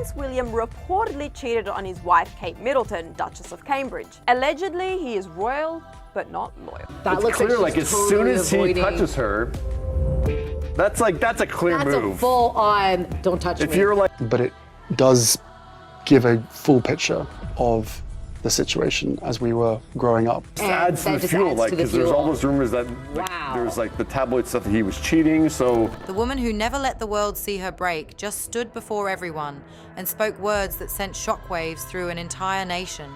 Prince William reportedly cheated on his wife Kate Middleton, Duchess of Cambridge. Allegedly, he is royal, but not loyal. That It's looks clear, like as soon as he touches her, that's a clear That's move. a full-on, don't touch me. If you're like, But it does give a full picture of the situation as we were growing up. it adds to the fuel, because there's all those rumors that there's the tabloid stuff that he was cheating, so. The woman who never let the world see her break just stood before everyone and spoke words that sent shockwaves through an entire nation.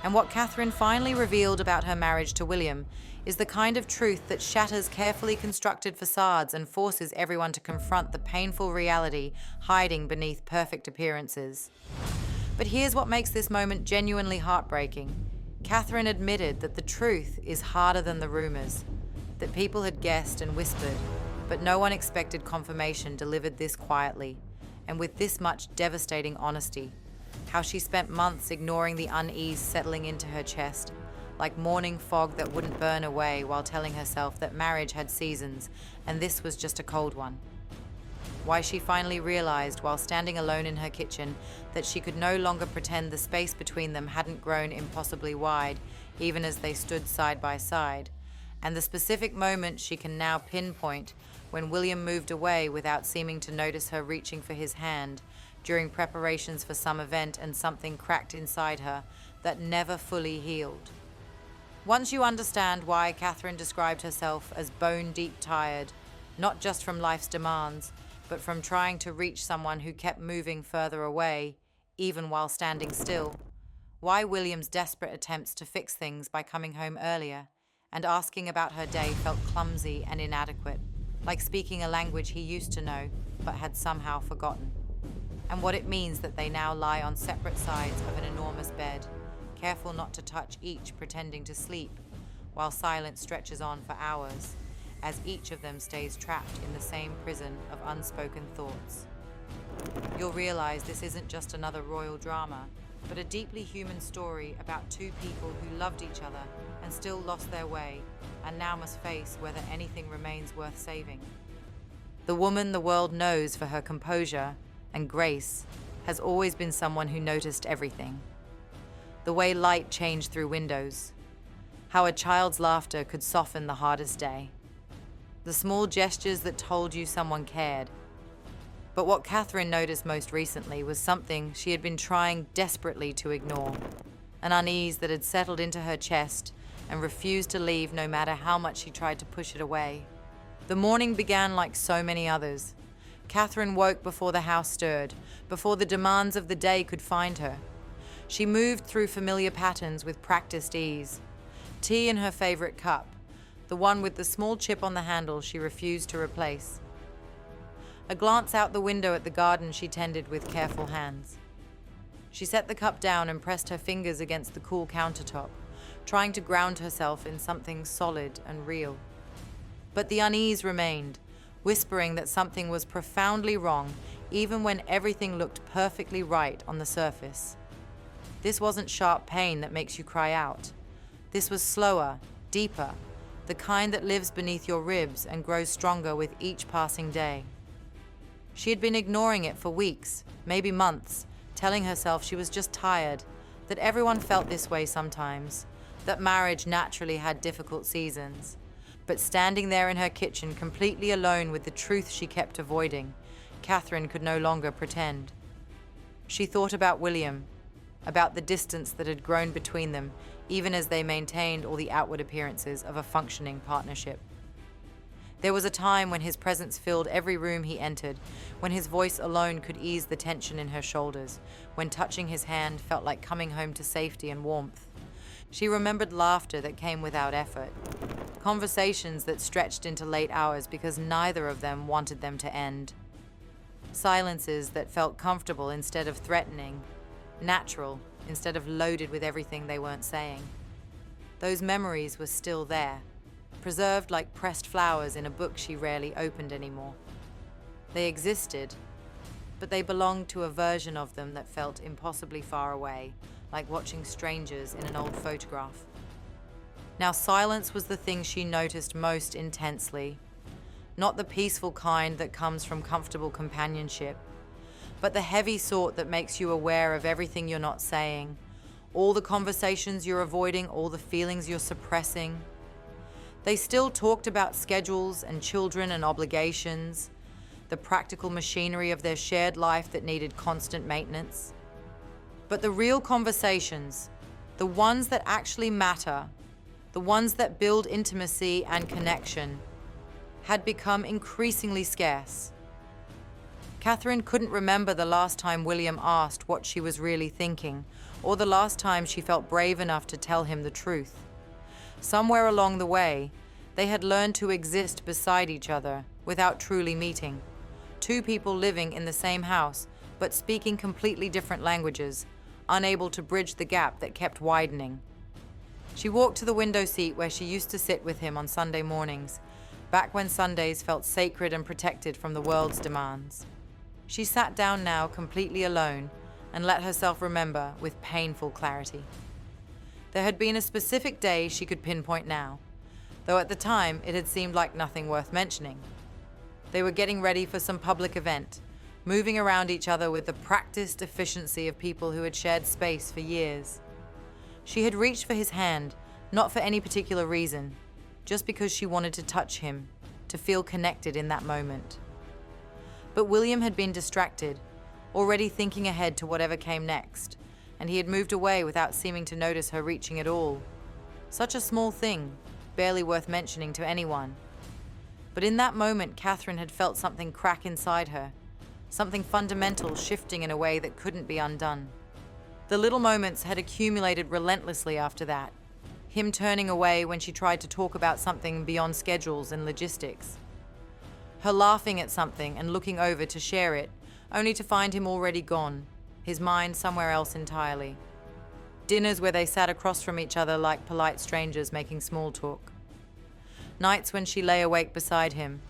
And what Catherine finally revealed about her marriage to William is the kind of truth that shatters carefully constructed facades and forces everyone to confront the painful reality hiding beneath perfect appearances. But here's what makes this moment genuinely heartbreaking. Catherine admitted that the truth is harder than the rumors, that people had guessed and whispered, but no one expected confirmation delivered this quietly, and with this much devastating honesty. How she spent months ignoring the unease settling into her chest, like morning fog that wouldn't burn away, while telling herself that marriage had seasons and this was just a cold one. Why she finally realized while standing alone in her kitchen that she could no longer pretend the space between them hadn't grown impossibly wide, even as they stood side by side, and the specific moment she can now pinpoint when William moved away without seeming to notice her reaching for his hand during preparations for some event, and something cracked inside her that never fully healed. Once you understand why Catherine described herself as bone-deep tired, not just from life's demands, but from trying to reach someone who kept moving further away, even while standing still, why William's desperate attempts to fix things by coming home earlier and asking about her day felt clumsy and inadequate, like speaking a language he used to know but had somehow forgotten, and what it means that they now lie on separate sides of an enormous bed, careful not to touch each, pretending to sleep, while silence stretches on for hours, as each of them stays trapped in the same prison of unspoken thoughts. You'll realize this isn't just another royal drama, but a deeply human story about two people who loved each other and still lost their way, and now must face whether anything remains worth saving. The woman the world knows for her composure and grace has always been someone who noticed everything. The way light changed through windows, how a child's laughter could soften the hardest day, the small gestures that told you someone cared. But what Catherine noticed most recently was something she had been trying desperately to ignore, an unease that had settled into her chest and refused to leave no matter how much she tried to push it away. The morning began like so many others. Catherine woke before the house stirred, before the demands of the day could find her. She moved through familiar patterns with practiced ease. Tea in her favorite cup, the one with the small chip on the handle she refused to replace. A glance out the window at the garden she tended with careful hands. She set the cup down and pressed her fingers against the cool countertop, trying to ground herself in something solid and real. But the unease remained, whispering that something was profoundly wrong, even when everything looked perfectly right on the surface. This wasn't sharp pain that makes you cry out. This was slower, deeper, the kind that lives beneath your ribs and grows stronger with each passing day. She had been ignoring it for weeks, maybe months, telling herself she was just tired, that everyone felt this way sometimes, that marriage naturally had difficult seasons. But standing there in her kitchen, completely alone with the truth she kept avoiding, Catherine could no longer pretend. She thought about William, about the distance that had grown between them, even as they maintained all the outward appearances of a functioning partnership. There was a time when his presence filled every room he entered, when his voice alone could ease the tension in her shoulders, when touching his hand felt like coming home to safety and warmth. She remembered laughter that came without effort, conversations that stretched into late hours because neither of them wanted them to end, silences that felt comfortable instead of threatening, natural instead of loaded with everything they weren't saying. Those memories were still there, preserved like pressed flowers in a book she rarely opened anymore. They existed, but they belonged to a version of them that felt impossibly far away, like watching strangers in an old photograph. Now silence was the thing she noticed most intensely, not the peaceful kind that comes from comfortable companionship, but the heavy sort that makes you aware of everything you're not saying, all the conversations you're avoiding, all the feelings you're suppressing. They still talked about schedules and children and obligations, the practical machinery of their shared life that needed constant maintenance. But the real conversations, the ones that actually matter, the ones that build intimacy and connection, had become increasingly scarce. Catherine couldn't remember the last time William asked what she was really thinking, or the last time she felt brave enough to tell him the truth. Somewhere along the way, they had learned to exist beside each other without truly meeting. Two people living in the same house, but speaking completely different languages, unable to bridge the gap that kept widening. She walked to the window seat where she used to sit with him on Sunday mornings, back when Sundays felt sacred and protected from the world's demands. She sat down now completely alone and let herself remember with painful clarity. There had been a specific day she could pinpoint now, though at the time it had seemed like nothing worth mentioning. They were getting ready for some public event, moving around each other with the practiced efficiency of people who had shared space for years. She had reached for his hand, not for any particular reason, just because she wanted to touch him, to feel connected in that moment. But William had been distracted, already thinking ahead to whatever came next, and he had moved away without seeming to notice her reaching at all. Such a small thing, barely worth mentioning to anyone. But in that moment, Catherine had felt something crack inside her, something fundamental shifting in a way that couldn't be undone. The little moments had accumulated relentlessly after that, him turning away when she tried to talk about something beyond schedules and logistics. Her laughing at something and looking over to share it, only to find him already gone, his mind somewhere else entirely. Dinners where they sat across from each other like polite strangers making small talk. Nights when she lay awake beside him,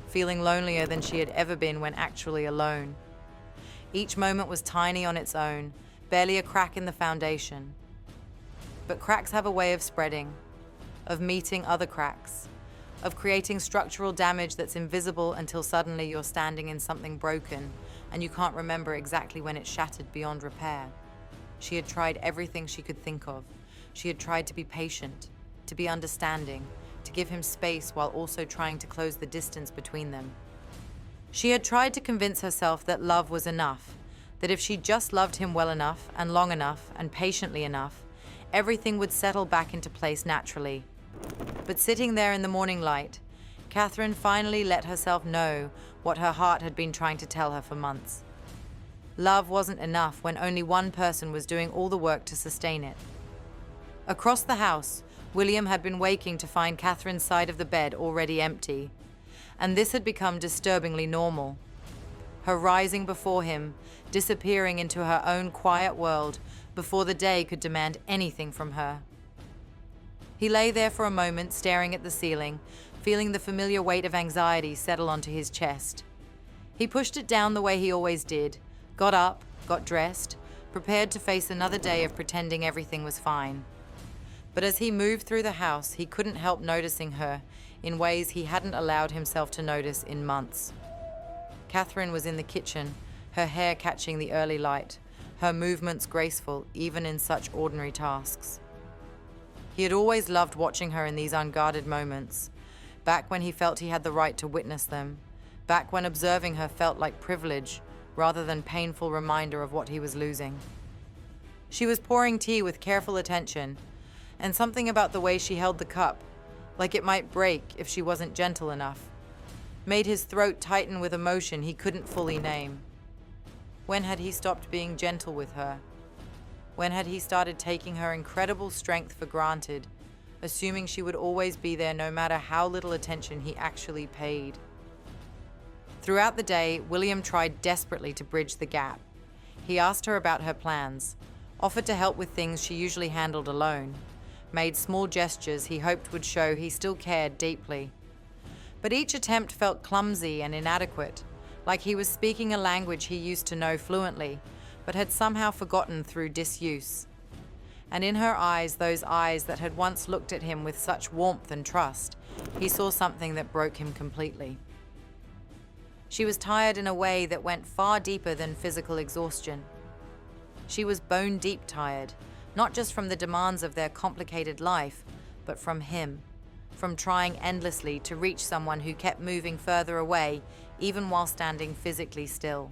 feeling lonelier than she had ever been when actually alone. Each moment was tiny on its own, barely a crack in the foundation. But cracks have a way of spreading, of meeting other cracks, of creating structural damage that's invisible until suddenly you're standing in something broken and you can't remember exactly when it shattered beyond repair. She had tried everything she could think of. She had tried to be patient, to be understanding, to give him space while also trying to close the distance between them. She had tried to convince herself that love was enough, that if she just loved him well enough and long enough and patiently enough, everything would settle back into place naturally. But sitting there in the morning light, Catherine finally let herself know what her heart had been trying to tell her for months. Love wasn't enough when only one person was doing all the work to sustain it. Across the house, William had been waking to find Catherine's side of the bed already empty, and this had become disturbingly normal. Her rising before him, disappearing into her own quiet world before the day could demand anything from her. He lay there for a moment, staring at the ceiling, feeling the familiar weight of anxiety settle onto his chest. He pushed it down the way he always did, got up, got dressed, prepared to face another day of pretending everything was fine. But as he moved through the house, he couldn't help noticing her in ways he hadn't allowed himself to notice in months. Catherine was in the kitchen, her hair catching the early light, her movements graceful even in such ordinary tasks. He had always loved watching her in these unguarded moments, back when he felt he had the right to witness them, back when observing her felt like privilege rather than painful reminder of what he was losing. She was pouring tea with careful attention, and something about the way she held the cup, like it might break if she wasn't gentle enough, made his throat tighten with emotion he couldn't fully name. When had he stopped being gentle with her? When had he started taking her incredible strength for granted, assuming she would always be there no matter how little attention he actually paid? Throughout the day, William tried desperately to bridge the gap. He asked her about her plans, offered to help with things she usually handled alone, made small gestures he hoped would show he still cared deeply. But each attempt felt clumsy and inadequate, like he was speaking a language he used to know fluently, but had somehow forgotten through disuse. And in her eyes, those eyes that had once looked at him with such warmth and trust, he saw something that broke him completely. She was tired in a way that went far deeper than physical exhaustion. She was bone-deep tired, not just from the demands of their complicated life, but from him, from trying endlessly to reach someone who kept moving further away, even while standing physically still.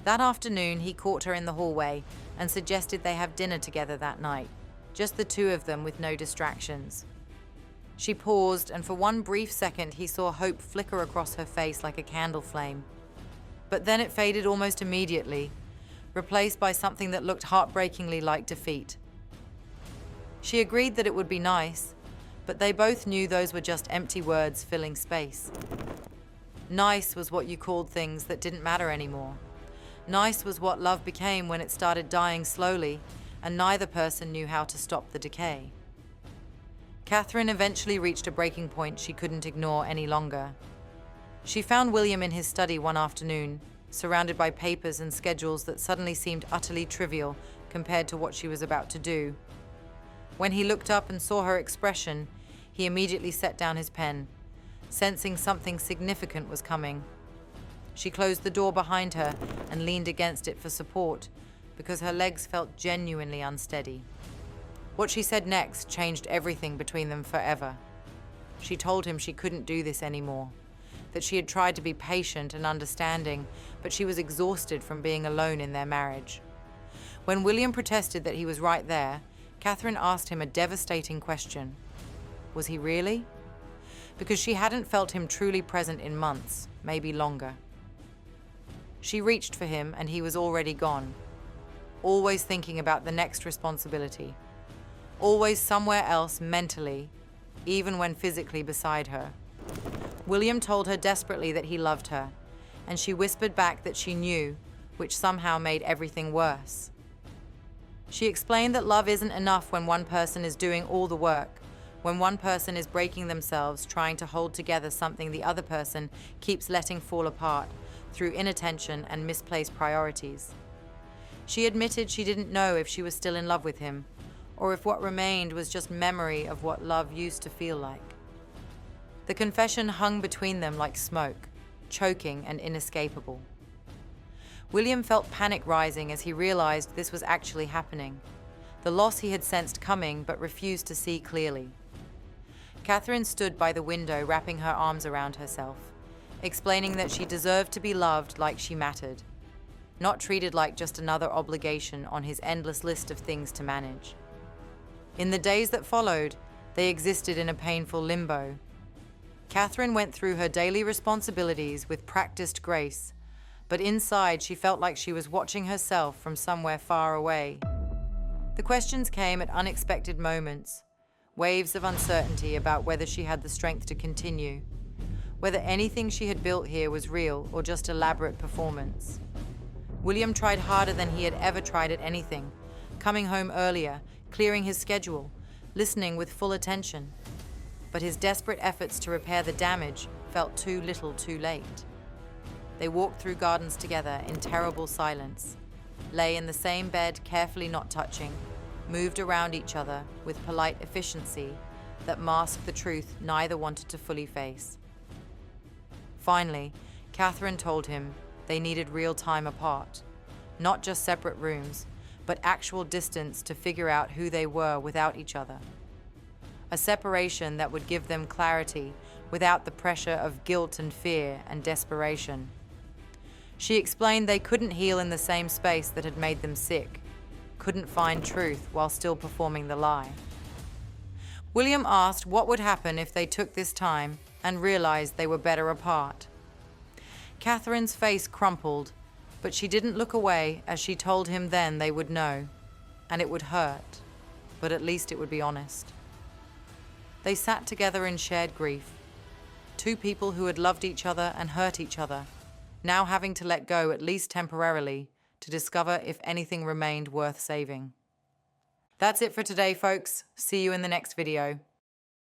That afternoon, he caught her in the hallway and suggested they have dinner together that night, just the two of them with no distractions. She paused, and for one brief second, he saw hope flicker across her face like a candle flame. But then it faded almost immediately, replaced by something that looked heartbreakingly like defeat. She agreed that it would be nice, but they both knew those were just empty words filling space. Nice was what you called things that didn't matter anymore. Nice was what love became when it started dying slowly, and neither person knew how to stop the decay. Catherine eventually reached a breaking point she couldn't ignore any longer. She found William in his study one afternoon, surrounded by papers and schedules that suddenly seemed utterly trivial compared to what she was about to do. When he looked up and saw her expression, he immediately set down his pen, sensing something significant was coming. She closed the door behind her and leaned against it for support because her legs felt genuinely unsteady. What she said next changed everything between them forever. She told him she couldn't do this anymore, that she had tried to be patient and understanding, but she was exhausted from being alone in their marriage. When William protested that he was right there, Catherine asked him a devastating question. Was he really? Because she hadn't felt him truly present in months, maybe longer. She reached for him and he was already gone, always thinking about the next responsibility. Always somewhere else mentally, even when physically beside her. William told her desperately that he loved her, and she whispered back that she knew, which somehow made everything worse. She explained that love isn't enough when one person is doing all the work, when one person is breaking themselves trying to hold together something the other person keeps letting fall apart through inattention and misplaced priorities. She admitted she didn't know if she was still in love with him, or if what remained was just memory of what love used to feel like. The confession hung between them like smoke, choking and inescapable. William felt panic rising as he realized this was actually happening, the loss he had sensed coming but refused to see clearly. Catherine stood by the window, wrapping her arms around herself, explaining that she deserved to be loved like she mattered, not treated like just another obligation on his endless list of things to manage. In the days that followed, they existed in a painful limbo. Catherine went through her daily responsibilities with practiced grace, but inside she felt like she was watching herself from somewhere far away. The questions came at unexpected moments, waves of uncertainty about whether she had the strength to continue, whether anything she had built here was real or just elaborate performance. William tried harder than he had ever tried at anything, coming home earlier, clearing his schedule, listening with full attention. But his desperate efforts to repair the damage felt too little too late. They walked through gardens together in terrible silence, lay in the same bed carefully not touching, moved around each other with polite efficiency that masked the truth neither wanted to fully face. Finally, Catherine told him they needed real time apart, not just separate rooms, but actual distance to figure out who they were without each other. A separation that would give them clarity without the pressure of guilt and fear and desperation. She explained they couldn't heal in the same space that had made them sick, couldn't find truth while still performing the lie. William asked what would happen if they took this time and realized they were better apart. Catherine's face crumpled, but she didn't look away as she told him then they would know, and it would hurt, but at least it would be honest. They sat together in shared grief, two people who had loved each other and hurt each other, now having to let go at least temporarily to discover if anything remained worth saving. That's it for today, folks. See you in the next video.